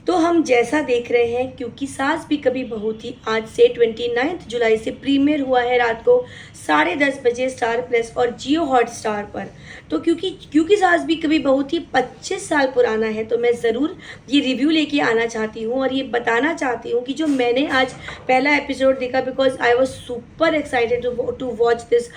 तो हम जैसा देख रहे हैं, क्योंकि सास भी कभी बहू थी, आज से 29 जुलाई से प्रीमियर हुआ है रात को 10:30 बजे स्टार प्लस और जियो हॉटस्टार पर। तो क्योंकि क्योंकि सास भी कभी बहू थी 25 साल पुराना है, तो मैं ज़रूर ये रिव्यू लेके आना चाहती हूँ और ये बताना चाहती हूँ कि जो मैंने आज पहला एपिसोड देखा, because I was super excited to watch this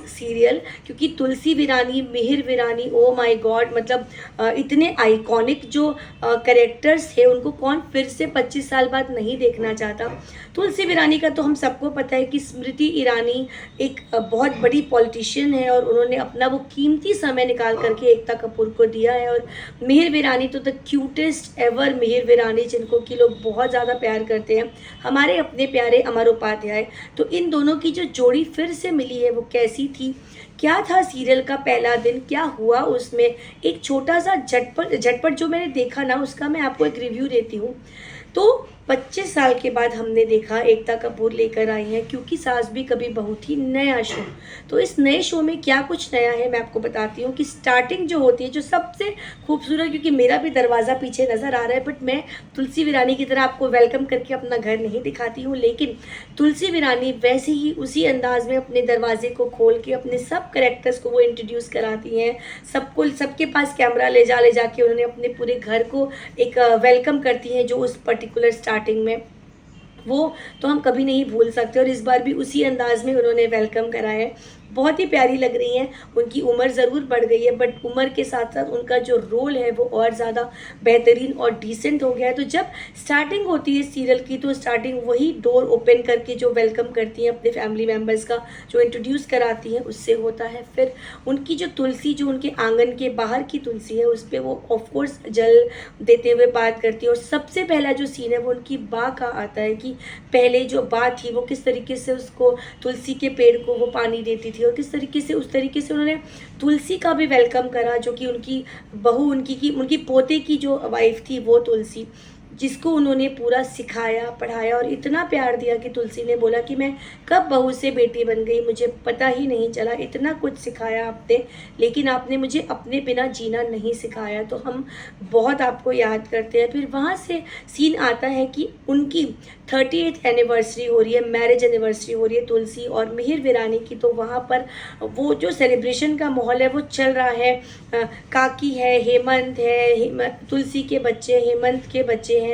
serial, क्योंकि तुलसी वीरानी, मिहिर वीरानी, ओ माई गॉड, मतलब इतने आइकॉनिक जो करेक्टर्स थे, उनको कौन फिर से 25 साल बाद नहीं देखना चाहता। तुलसी वीरानी का तो हम सबको पता है कि स्मृति ईरानी एक बहुत बड़ी पॉलिटिशियन है और उन्होंने अपना वो कीमती समय निकाल करके एकता कपूर को दिया है। और मिहिर वीरानी तो द क्यूटेस्ट एवर मिहिर वीरानी, जिनको कि लोग बहुत ज़्यादा प्यार करते हैं, हमारे अपने प्यारे अमर उपाध्याय। तो इन दोनों की जो जोड़ी फिर से मिली है, वो कैसी थी, क्या था सीरियल का पहला दिन, क्या हुआ उसमें, एक छोटा सा झटपट झटपट जो मैंने देखा ना, उसका मैं आपको एक रिव्यू देती हूँ। तो 25 साल के बाद हमने देखा एकता कपूर लेकर आई हैं क्योंकि सास भी कभी बहू थी, नया शो। तो इस नए शो में क्या कुछ नया है मैं आपको बताती हूँ कि स्टार्टिंग जो होती है, जो सबसे खूबसूरत, क्योंकि मेरा भी दरवाज़ा पीछे नज़र आ रहा है, बट मैं तुलसी वीरानी की तरह आपको वेलकम करके अपना घर नहीं दिखाती हूँ, लेकिन तुलसी वीरानी वैसे ही उसी अंदाज में अपने दरवाजे को खोल के अपने सब करेक्टर्स को वो इंट्रोड्यूस कराती हैं। सबको, सबके पास कैमरा ले जाके उन्होंने अपने पूरे घर को एक वेलकम करती हैं, जो उस पर्टिकुलर स्टार्टिंग में, वो तो हम कभी नहीं भूल सकते। और इस बार भी उसी अंदाज में उन्होंने वेलकम करा है। बहुत ही प्यारी लग रही हैं। उनकी उम्र ज़रूर बढ़ गई है, बट उम्र के साथ साथ उनका जो रोल है वो और ज़्यादा बेहतरीन और डिसेंट हो गया है। तो जब स्टार्टिंग होती है सीरियल की, तो स्टार्टिंग वही डोर ओपन करके जो वेलकम करती हैं अपने फैमिली मेम्बर्स का, जो इंट्रोड्यूस कराती हैं, उससे होता है। फिर उनकी जो तुलसी, जो उनके आंगन के बाहर की तुलसी है, उस पर वो ऑफकोर्स जल देते हुए बात करती है। और सबसे पहला जो सीन है वो उनकी बा का आता है कि पहले जो बा थी वो किस तरीके से उसको, तुलसी के पेड़ को वो पानी देती थी, और किस तरीके से, उस तरीके से उन्होंने तुलसी का भी वेलकम करा, जो कि उनकी बहू, उनकी पोते की जो वाइफ थी वो तुलसी, जिसको उन्होंने पूरा सिखाया, पढ़ाया और इतना प्यार दिया कि तुलसी ने बोला कि मैं कब बहू से बेटी बन गई, मुझे पता ही नहीं चला, इतना कुछ सिखाया आपने, लेकिन आपने मुझे अपने बिना जीना नहीं सिखाया। तो हम बहुत आपको याद करते हैं। फिर वहाँ से सीन आता है कि उनकी 38th एनिवर्सरी हो रही है, मैरिज एनिवर्सरी हो रही है तुलसी और मिहिर वीरानी की। तो वहाँ पर वो जो सेलिब्रेशन का माहौल है वो चल रहा है। काकी है, हेमंत है, तुलसी के बच्चे, हेमंत के बच्चे हैं।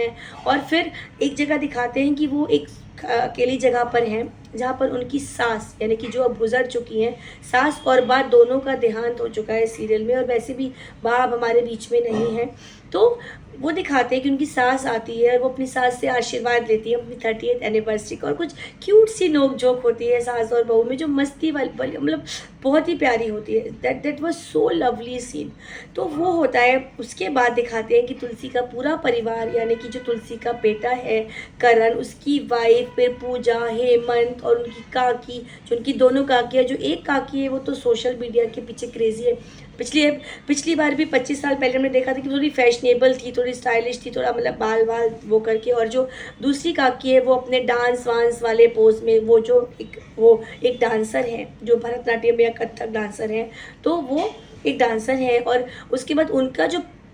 और फिर एक जगह दिखाते हैं कि वो एक अकेली जगह पर हैं, जहाँ पर उनकी सास, यानी कि जो अब गुजर चुकी हैं, सास और बा दोनों का देहांत हो चुका है सीरियल में, और वैसे भी बा अब हमारे बीच में नहीं है। तो वो दिखाते हैं कि उनकी सास आती है और वो अपनी सास से आशीर्वाद लेती है अपनी 30th एनिवर्सरी का, और कुछ क्यूट सी नोक जोक होती है सास और बहू में, जो मस्ती वाली, मतलब बहुत ही प्यारी होती है। That was so lovely scene. तो वो होता है। उसके बाद दिखाते हैं कि तुलसी का पूरा परिवार, यानी कि जो तुलसी का बेटा है करण, उसकी वाइफ, फिर पूजा, हेमंत और उनकी काकी, जो उनकी दोनों काकी है, जो एक काकी है वो तो सोशल मीडिया के पीछे क्रेजी है। पिछली बार भी 25 साल पहले हमने देखा था कि थोड़ी फैशनेबल थी, थोड़ी स्टाइलिश थी, थोड़ा मतलब बाल वाल वो करके। और जो दूसरी काकी है वो अपने डांस वांस वाले पोज में, वो एक डांसर है, जो भरतनाट्यम या कथक डांसर है, तो वो एक डांसर है। और उसके बाद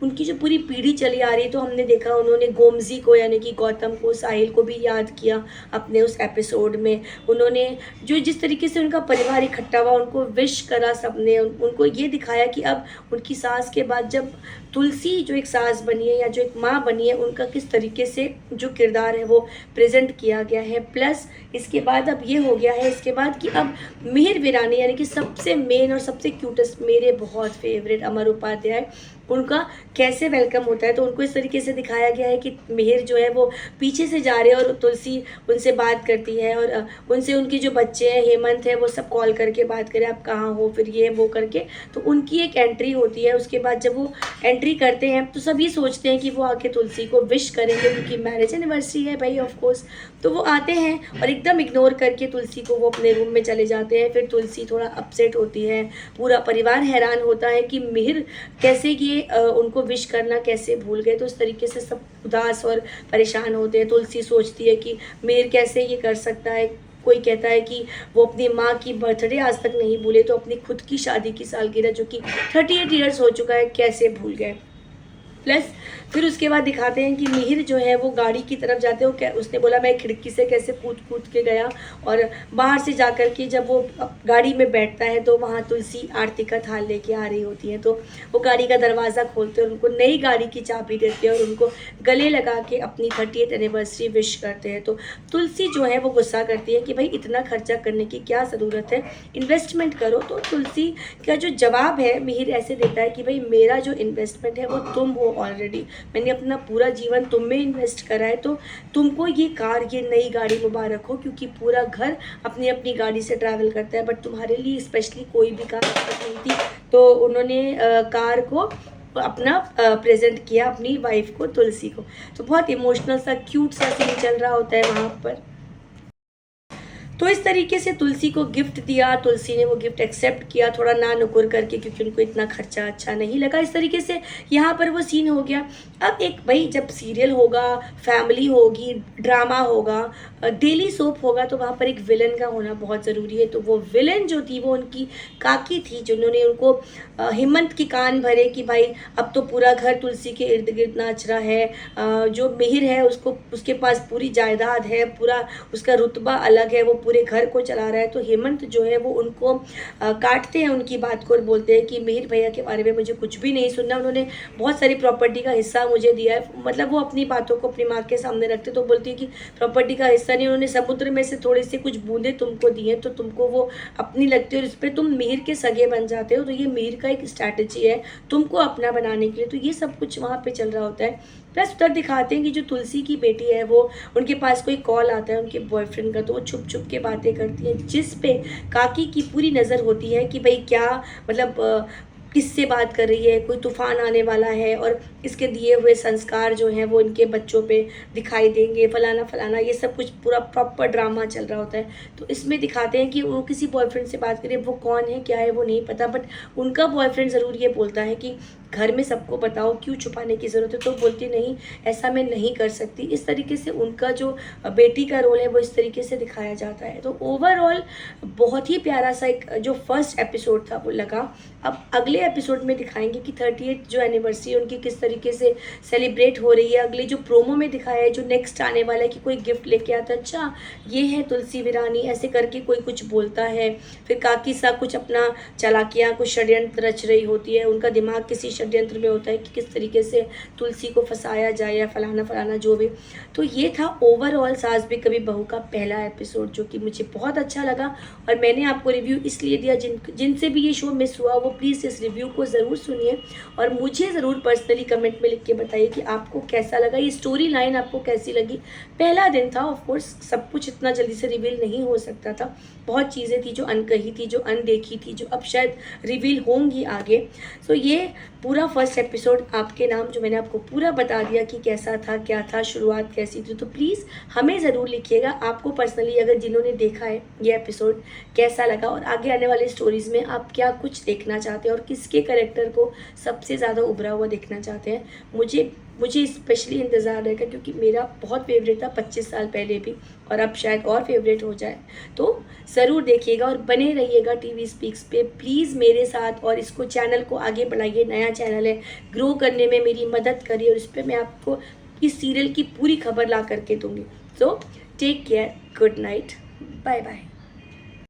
उनकी जो पूरी पीढ़ी चली आ रही है, तो हमने देखा उन्होंने गोमजी को, यानी कि गौतम को, साहिल को भी याद किया अपने उस एपिसोड में। उन्होंने जो जिस तरीके से उनका परिवार इकट्ठा हुआ, उनको विश करा सबने, उनको ये दिखाया कि अब उनकी सास के बाद जब तुलसी जो एक सास बनी है या जो एक माँ बनी है, उनका किस तरीके से जो किरदार है वो प्रेजेंट किया गया है। प्लस इसके बाद अब ये हो गया है, इसके बाद कि अब मिहिर वीरानी, यानी कि सबसे मेन और सबसे क्यूटेस्ट, मेरे बहुत फेवरेट अमर उपाध्याय, उनका कैसे वेलकम होता है। तो उनको इस तरीके से दिखाया गया है कि मिहिर जो है वो पीछे से जा रहे हैं और तुलसी उनसे बात करती है, और उनसे उनके जो बच्चे हैं, हेमंत है, वो सब कॉल करके बात करें आप कहाँ हो, फिर ये वो करके। तो उनकी एक एंट्री होती है। उसके बाद जब वो एंट्री करते हैं तो सभी सोचते हैं कि वो आके तुलसी को विश करेंगे, क्योंकि मैरिज एनिवर्सरी है भाई, ऑफ कोर्स। तो वो आते हैं और एकदम इग्नोर करके तुलसी को वो अपने रूम में चले जाते हैं। फिर तुलसी थोड़ा अपसेट होती है, पूरा परिवार हैरान होता है कि मिहिर कैसे ये उनको विश करना कैसे भूल गए। तो उस तरीके से सब उदास और परेशान होते हैं। तुलसी सोचती है कि मिहिर कैसे ये कर सकता है। कोई कहता है कि वो अपनी माँ की बर्थडे आज तक नहीं भूले, तो अपनी खुद की शादी की सालगिरह, जो कि 38 ईयर्स हो चुका है, कैसे भूल गए। प्लस फिर उसके बाद दिखाते हैं कि मिहिर जो है वो गाड़ी की तरफ जाते हो, क्या उसने बोला मैं खिड़की से कैसे कूद कूद के गया, और बाहर से जाकर के जब वो गाड़ी में बैठता है तो वहाँ तुलसी आरती का थाल लेके आ रही होती है, तो वो गाड़ी का दरवाज़ा खोलते हैं और उनको नई गाड़ी की चाबी देते हैं और उनको गले लगा के अपनी 30th एनिवर्सरी विश करते हैं। तो तुलसी जो है वो गुस्सा करती है कि भाई इतना खर्चा करने की क्या ज़रूरत है, इन्वेस्टमेंट करो। तो तुलसी का जो जवाब है मिहिर ऐसे देता है कि भाई मेरा जो इन्वेस्टमेंट है वो तुम हो ऑलरेडी, मैंने अपना पूरा जीवन तुम में इन्वेस्ट करा है, तो तुमको ये कार, ये नई गाड़ी मुबारक हो, क्योंकि पूरा घर अपनी अपनी गाड़ी से ट्रैवल करता है, बट तुम्हारे लिए स्पेशली कोई भी कार नहीं थी। तो उन्होंने कार को अपना प्रेजेंट किया अपनी वाइफ को, तुलसी को। तो बहुत इमोशनल सा क्यूट सा सीन चल रहा होता है वहाँ पर। तो इस तरीके से तुलसी को गिफ्ट दिया, तुलसी ने वो गिफ्ट एक्सेप्ट किया थोड़ा ना नुकुर करके, क्योंकि उनको इतना खर्चा अच्छा नहीं लगा। इस तरीके से यहाँ पर वो सीन हो गया। अब एक भाई जब सीरियल होगा, फैमिली होगी, ड्रामा होगा, डेली सोप होगा, तो वहाँ पर एक विलन का होना बहुत ज़रूरी है। तो वो विलन जो थी वो उनकी काकी थी, जिन्होंने उनको हिम्मत की कान भरे कि भाई अब तो पूरा घर तुलसी के इर्द गिर्द नाच रहा है। जो मिहिर है उसको, उसके पास पूरी जायदाद है, पूरा उसका रुतबा अलग है, वो पूरे घर को चला रहा है। तो हेमंत जो है वो उनको काटते हैं उनकी बात को और बोलते हैं कि मिहिर भैया के बारे में मुझे कुछ भी नहीं सुनना, उन्होंने बहुत सारी प्रॉपर्टी का हिस्सा मुझे दिया है। मतलब वो अपनी बातों को अपनी माँ के सामने रखते, तो बोलती है कि प्रॉपर्टी का हिस्सा नहीं, उन्होंने समुद्र में से थोड़ी सी कुछ बूंदे तुमको दी हैं, तो तुमको वो अपनी लगती है और इस पर तुम मिहिर के सगे बन जाते हो। तो ये मिहिर का एक स्ट्रैटेजी है तुमको अपना बनाने के लिए। तो ये सब कुछ वहाँ पे चल रहा होता है। प्लस उधर दिखाते हैं कि जो तुलसी की बेटी है वो, उनके पास कोई कॉल आता है उनके बॉयफ्रेंड का, तो वो छुप छुप के बातें करती है, जिस पे काकी की पूरी नज़र होती है कि भाई क्या मतलब किससे बात कर रही है, कोई तूफान आने वाला है और इसके दिए हुए संस्कार जो हैं वो इनके बच्चों पे दिखाई देंगे, फलाना फलाना, ये सब कुछ पूरा प्रॉपर ड्रामा चल रहा होता है। तो इसमें दिखाते हैं कि वो किसी बॉयफ्रेंड से बात करिए, वो कौन है क्या है वो नहीं पता, बट उनका बॉयफ्रेंड ज़रूर ये बोलता है कि घर में सबको बताओ, क्यों छुपाने की ज़रूरत है। तो बोलती नहीं, ऐसा मैं नहीं कर सकती। इस तरीके से उनका जो बेटी का रोल है वो इस तरीके से दिखाया जाता है। तो ओवरऑल बहुत ही प्यारा सा एक जो फर्स्ट एपिसोड था वो लगा। अब अगले एपिसोड में दिखाएंगे कि 30th जो एनिवर्सरी उनकी किस तरीके से सेलिब्रेट हो रही है। अगले जो प्रोमो में दिखाया है, जो नेक्स्ट आने वाला है कि कोई गिफ्ट लेके आता है, अच्छा ये है तुलसी विरानी, ऐसे करके कोई कुछ बोलता है। फिर काकी सा कुछ अपना चालाकियाँ, कुछ षड्यंत्र रच रही होती है, उनका दिमाग किसी षड्यंत्र में होता है कि किस तरीके से तुलसी को फंसाया जाए या फलाना फलाना जो भी। तो ये था ओवरऑल सास भी कभी बहू का पहला एपिसोड, जो कि मुझे बहुत अच्छा लगा और मैंने आपको रिव्यू इसलिए दिया, जिनसे भी ये शो मिस हुआ वो प्लीज़ इस रिव्यू को ज़रूर सुनिए और मुझे ज़रूर पर्सनली कमेंट में लिख के बताइए कि आपको कैसा लगा, ये स्टोरी लाइन आपको कैसी लगी। पहला दिन था, ऑफ कोर्स सब कुछ इतना जल्दी से रिवील नहीं हो सकता था, बहुत चीज़ें थी जो अनकही थी, जो अनदेखी थी, जो अब शायद रिवील होंगी आगे। सो ये पूरा फर्स्ट एपिसोड आपके नाम जो मैंने आपको पूरा बता दिया कि कैसा था, क्या था, शुरुआत कैसी थी। तो प्लीज़ हमें ज़रूर लिखिएगा आपको पर्सनली, अगर जिन्होंने देखा है ये एपिसोड, कैसा लगा और आगे आने वाले स्टोरीज़ में आप क्या कुछ देखना चाहते हैं और किसके कैरेक्टर को सबसे ज़्यादा उभरा हुआ देखना चाहते हैं। मुझे स्पेशली इंतज़ार रहेगा, क्योंकि मेरा बहुत फेवरेट था 25 साल पहले भी और अब शायद और फेवरेट हो जाए। तो ज़रूर देखिएगा और बने रहिएगा टीवी स्पीक्स पे प्लीज़ मेरे साथ, और इसको चैनल को आगे बढ़ाइए। नया चैनल है, ग्रो करने में मेरी मदद करिए और इस पर मैं आपको इस सीरियल की पूरी खबर ला करके दूँगी। So take care, good night, bye bye.